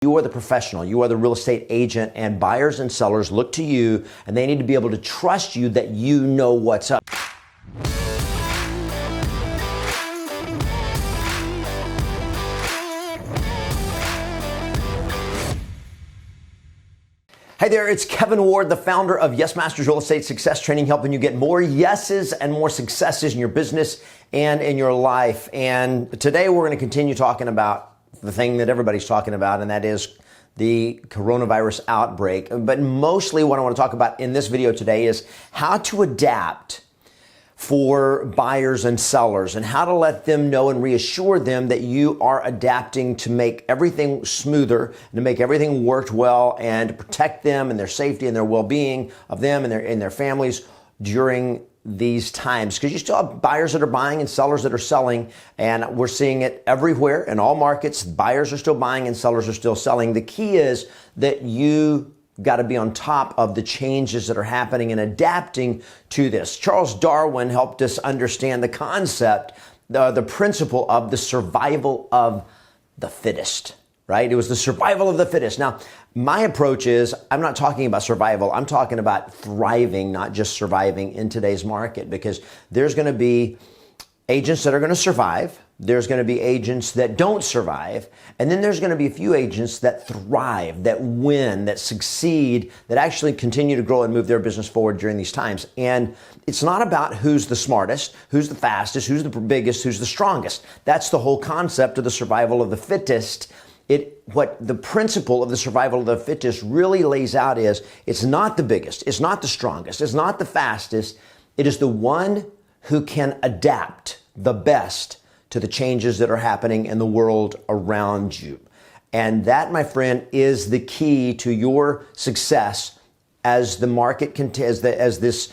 You are the professional, you are the real estate agent, and buyers and sellers look to you and they need to be able to trust you that you know what's up. Hey there, it's Kevin Ward, the founder of Yes Masters Real Estate Success Training, helping you get more yeses and more successes in your business and in your life. And today we're going to continue talking about the thing that everybody's talking about, and that is the coronavirus outbreak. But mostly what I want to talk about in this video today is how to adapt for buyers and sellers and how to let them know and reassure them that you are adapting to make everything smoother and to make everything work well and to protect them and their safety and their well-being of them and their families during these times. Because you still have buyers that are buying and sellers that are selling, and we're seeing it everywhere in all markets. Buyers are still buying and sellers are still selling. The key is that you got to be on top of the changes that are happening and adapting to this. Charles Darwin helped us understand the concept, the principle of the survival of the fittest, right? It was the survival of the fittest. Now, my approach is I'm not talking about survival. I'm talking about thriving, not just surviving in today's market, because there's going to be agents that are going to survive. There's going to be agents that don't survive. And then there's going to be a few agents that thrive, that win, that succeed, that actually continue to grow and move their business forward during these times. And it's not about who's the smartest, who's the fastest, who's the biggest, who's the strongest. That's the whole concept of the survival of the fittest. What the principle of the survival of the fittest really lays out is it's not the biggest, it's not the strongest, it's not the fastest. It is the one who can adapt the best to the changes that are happening in the world around you. And that, my friend, is the key to your success as the market as this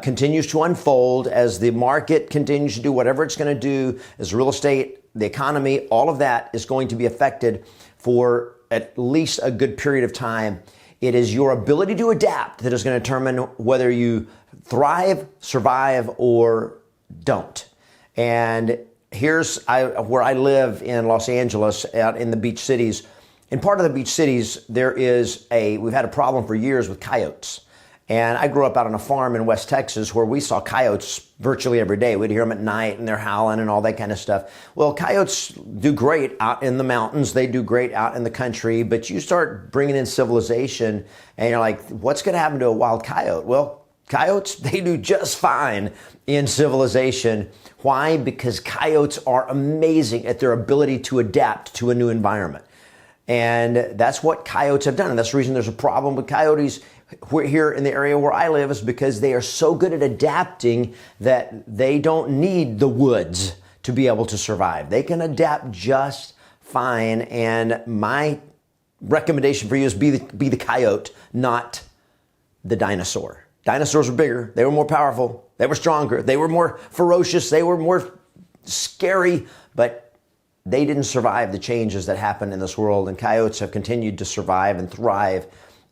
continues to unfold, as the market continues to do whatever it's going to do, as real estate, the economy, all of that is going to be affected for at least a good period of time. It is your ability to adapt that is going to determine whether you thrive, survive, or don't. And here's where I live in Los Angeles, out in the beach cities. In part of the beach cities, we've had a problem for years with coyotes. And I grew up out on a farm in West Texas where we saw coyotes virtually every day. We'd hear them at night and they're howling and all that kind of stuff. Well, coyotes do great out in the mountains. They do great out in the country. But you start bringing in civilization and you're like, what's going to happen to a wild coyote? Well, coyotes, they do just fine in civilization. Why? Because coyotes are amazing at their ability to adapt to a new environment. And that's what coyotes have done. And that's the reason there's a problem with coyotes here in the area where I live, is because they are so good at adapting that they don't need the woods to be able to survive. They can adapt just fine. And my recommendation for you is be the coyote, not the dinosaur. Dinosaurs were bigger. They were more powerful. They were stronger. They were more ferocious. They were more scary, but they didn't survive the changes that happened in this world. And coyotes have continued to survive and thrive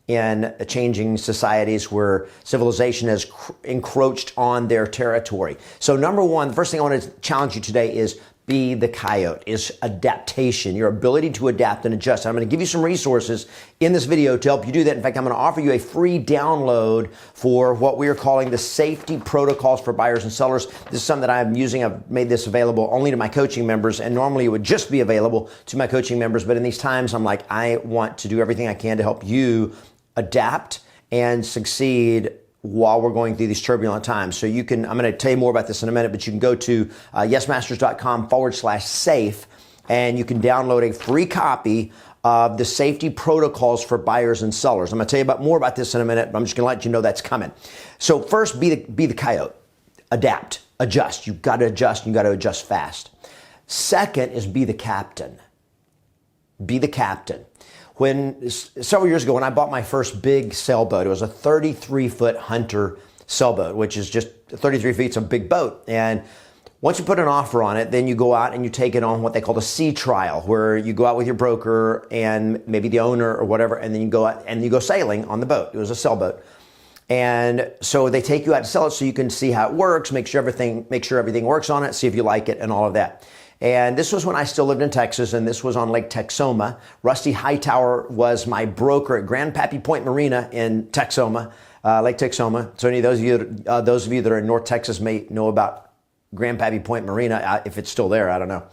in changing societies where civilization has encroached on their territory. So number one, the first thing I want to challenge you today is be the coyote, is adaptation, your ability to adapt and adjust. I'm going to give you some resources in this video to help you do that. In fact, I'm going to offer you a free download for what we are calling the safety protocols for buyers and sellers. This is something that I'm using. I've made this available only to my coaching members, and normally it would just be available to my coaching members. But in these times, I'm like, I want to do everything I can to help you adapt and succeed while we're going through these turbulent times. So I'm going to tell you more about this in a minute, but you can go to yesmasters.com/safe, and you can download a free copy of the safety protocols for buyers and sellers. I'm going to tell you more about this in a minute, but I'm just going to let you know that's coming. So first, be the coyote. Adapt, adjust. You've got to adjust. You've got to adjust fast. Second is be the captain. Be the captain. Several years ago, when I bought my first big sailboat, it was a 33-foot Hunter sailboat, which is just 33 feet, it's a big boat. And once you put an offer on it, then you go out and you take it on what they call a sea trial, where you go out with your broker and maybe the owner or whatever, and then you go out and you go sailing on the boat. It was a sailboat. And so they take you out to sell it so you can see how it works, make sure everything works on it, see if you like it and all of that. And this was when I still lived in Texas, and this was on Lake Texoma. Rusty Hightower was my broker at Grandpappy Point Marina in Texoma, Lake Texoma. So any of those of you that are in North Texas may know about Grandpappy Point Marina, if it's still there, I don't know.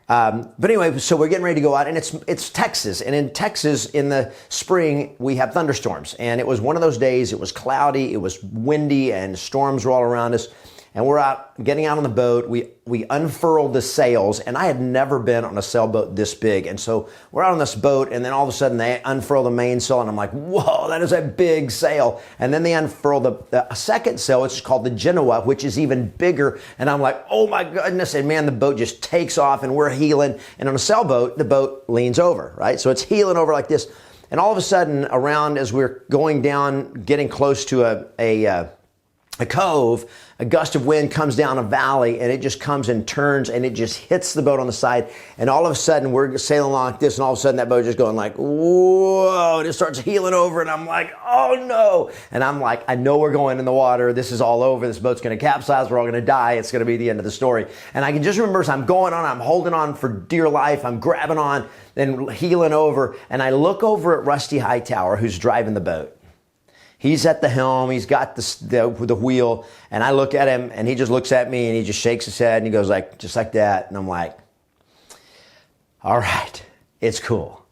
But anyway, so we're getting ready to go out, and it's Texas. And in Texas, in the spring, we have thunderstorms. And it was one of those days, it was cloudy, it was windy, and storms were all around us. And we're getting out on the boat. We unfurled the sails, and I had never been on a sailboat this big. And so we're out on this boat, and then all of a sudden they unfurl the mainsail, and I'm like, whoa, that is a big sail. And then they unfurl the second sail, which is called the Genoa, which is even bigger. And I'm like, oh my goodness. And man, the boat just takes off, and we're heeling. And on a sailboat, the boat leans over, right? So it's heeling over like this. And all of a sudden, around as we're going down, getting close to a cove, a gust of wind comes down a valley, and it just comes and turns, and it just hits the boat on the side. And all of a sudden we're sailing along like this, and all of a sudden that boat just going like, whoa, and it starts heeling over, and I'm like, oh no. And I'm like, I know we're going in the water. This is all over. This boat's going to capsize. We're all going to die. It's going to be the end of the story. And I can just remember as I'm going on, I'm holding on for dear life. I'm grabbing on and heeling over. And I look over at Rusty Hightower, who's driving the boat. He's at the helm, he's got the wheel, and I look at him, and he just looks at me, and he just shakes his head, and he goes like, just like that. And I'm like, all right, it's cool.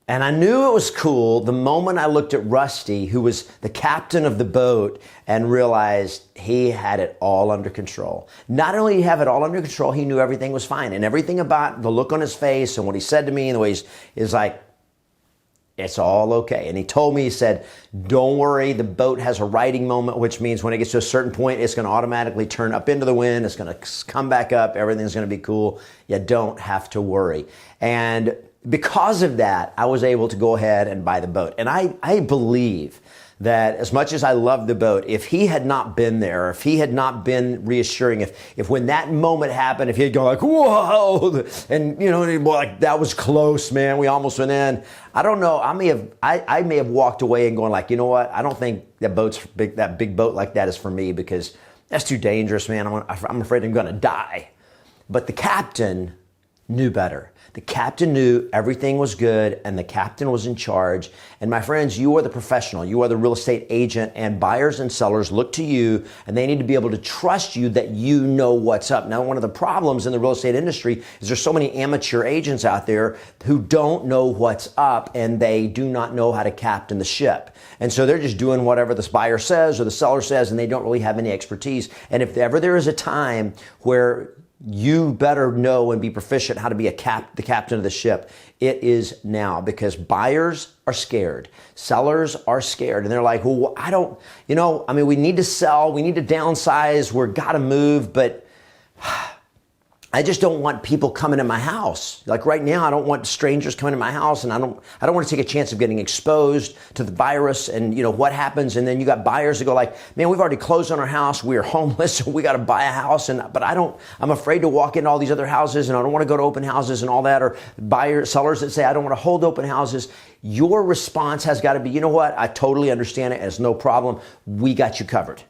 And I knew it was cool the moment I looked at Rusty, who was the captain of the boat, and realized he had it all under control. Not only did he have it all under control, he knew everything was fine. And everything about the look on his face and what he said to me and the way is like, it's all okay. And he told me, he said, don't worry, the boat has a righting moment, which means when it gets to a certain point, it's going to automatically turn up into the wind. It's going to come back up. Everything's going to be cool. You don't have to worry. And because of that, I was able to go ahead and buy the boat. And I believe that as much as I love the boat, if he had not been there, if he had not been reassuring, if when that moment happened, if he had gone like, whoa, and like that was close, man, we almost went in. I don't know. I may have walked away and going like, you know what? I don't think that big boat like that is for me, because that's too dangerous, man. I'm afraid I'm going to die. But the captain knew better. The captain knew everything was good, and the captain was in charge. And my friends, you are the professional. You are the real estate agent, and buyers and sellers look to you, and they need to be able to trust you that you know what's up. Now, one of the problems in the real estate industry is there's so many amateur agents out there who don't know what's up, and they do not know how to captain the ship. And so they're just doing whatever this buyer says or the seller says, and they don't really have any expertise. And if ever there is a time where you better know and be proficient how to be the captain of the ship, it is now, because buyers are scared. Sellers are scared. And they're like, well, we need to sell. We need to downsize. We're got to move. But I just don't want people coming in my house. Like right now, I don't want strangers coming in my house, and I don't want to take a chance of getting exposed to the virus and what happens. And then you got buyers that go like, man, we've already closed on our house. We are homeless. So we got to buy a house. But I'm afraid to walk into all these other houses, and I don't want to go to open houses and all that. Or sellers that say, I don't want to hold open houses. Your response has got to be, you know what? I totally understand it. It's no problem. We got you covered.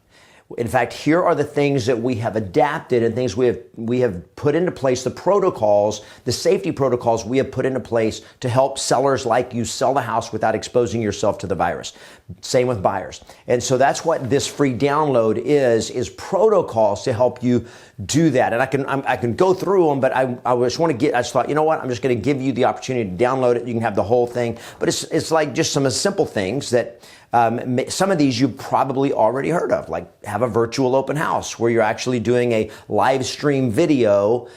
In fact, here are the things that we have adapted and things we have put into place, the protocols, the safety protocols we have put into place to help sellers like you sell the house without exposing yourself to the virus. Same with buyers. And so that's what this free download is protocols to help you do that. And I can go through them, but I just thought, you know what? I'm just going to give you the opportunity to download it. You can have the whole thing, but it's like just some simple things that some of these you've probably already heard of, like have a virtual open house where you're actually doing a live stream video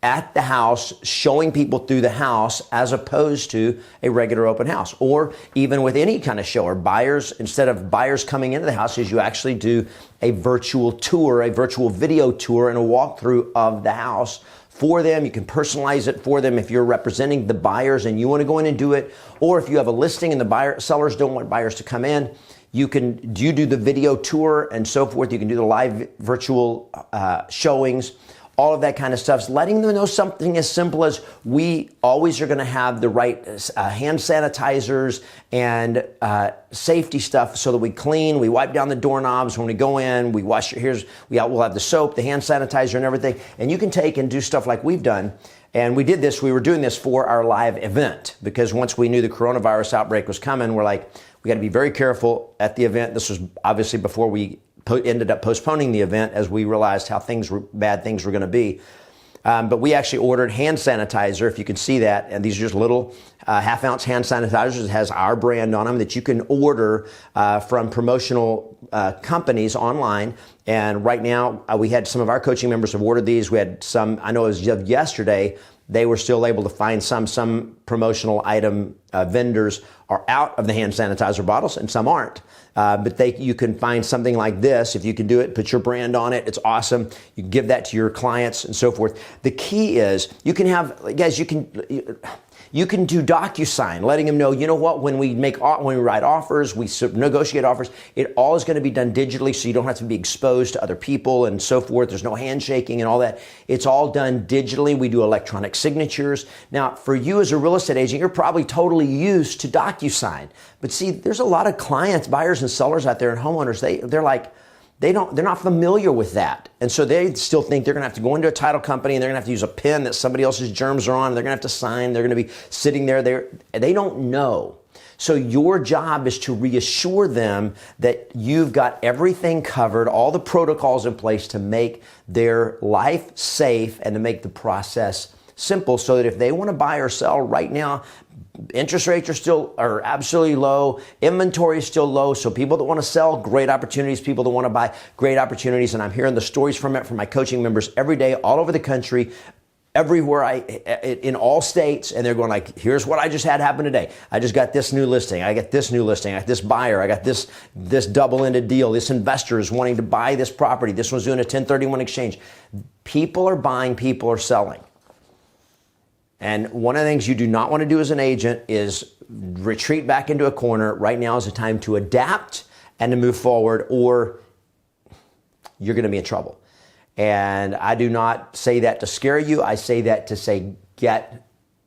at the house, showing people through the house as opposed to a regular open house. Or even with any kind of show, or buyers, instead of buyers coming into the houses, you actually do a virtual tour, a virtual video tour and a walkthrough of the house for them. You can personalize it for them if you're representing the buyers and you want to go in and do it. Or if you have a listing and the sellers don't want buyers to come in, you do the video tour and so forth. You can do the live virtual showings. all of that kind of stuff. Letting them know something as simple as we always are going to have the right hand sanitizers and safety stuff so that we clean, we wipe down the doorknobs when we go in, we wash your ears, we'll have the soap, the hand sanitizer and everything. And you can take and do stuff like we've done. And we were doing this for our live event because once we knew the coronavirus outbreak was coming, we're like, we got to be very careful at the event. This was obviously before we ended up postponing the event as we realized how bad things were going to be. But we actually ordered hand sanitizer, if you can see that. And these are just little half-ounce hand sanitizers. It has our brand on them that you can order from promotional companies online. And right now, we had some of our coaching members have ordered these. We had some, I know it was yesterday, they were still able to find some promotional item vendors are out of the hand sanitizer bottles and some aren't. But you can find something like this. If you can do it, put your brand on it. It's awesome. You can give that to your clients and so forth. The key is you can have, guys, you can do DocuSign, letting them know, you know what, when we write offers, we negotiate offers, it all is going to be done digitally so you don't have to be exposed to other people and so forth. There's no handshaking and all that. It's all done digitally. We do electronic signatures. Now, for you as a real estate agent, you're probably totally used to DocuSign. But see, there's a lot of clients, buyers and sellers out there and homeowners, they're not familiar with that. And so they still think they're going to have to go into a title company and they're going to have to use a pen that somebody else's germs are on. And they're going to have to sign. They're going to be sitting there. They don't know. So your job is to reassure them that you've got everything covered, all the protocols in place to make their life safe and to make the process simple so that if they want to buy or sell right now, interest rates are absolutely low. Inventory is still low. So people that want to sell, great opportunities. People that want to buy, great opportunities. And I'm hearing the stories from my coaching members every day, all over the country, everywhere in all states. And they're going like, here's what I just had happen today. I just got this new listing. I got this new listing. I got this buyer. I got this double-ended deal. This investor is wanting to buy this property. This one's doing a 1031 exchange. People are buying, people are selling. And one of the things you do not want to do as an agent is retreat back into a corner. Right now is the time to adapt and to move forward, or you're going to be in trouble. And I do not say that to scare you. I say that to say, get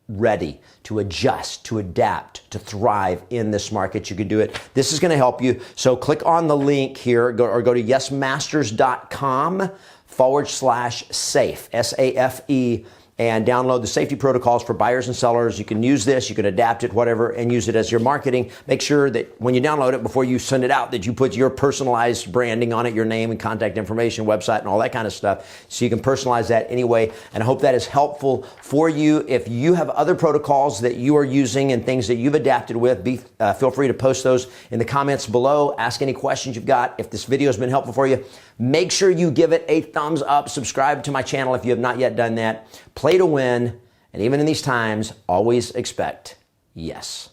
ready to adjust, to adapt, to thrive in this market. You can do it. This is going to help you. So click on the link here or go to yesmasters.com/safe, SAFE, and download the safety protocols for buyers and sellers. You can use this, you can adapt it, whatever, and use it as your marketing. Make sure that when you download it, before you send it out, that you put your personalized branding on it, your name and contact information, website, and all that kind of stuff. So you can personalize that anyway. And I hope that is helpful for you. If you have other protocols that you are using and things that you've adapted with, feel free to post those in the comments below. Ask any questions you've got. If this video has been helpful for you, make sure you give it a thumbs up. Subscribe to my channel if you have not yet done that. Play to win. And even in these times, always expect yes.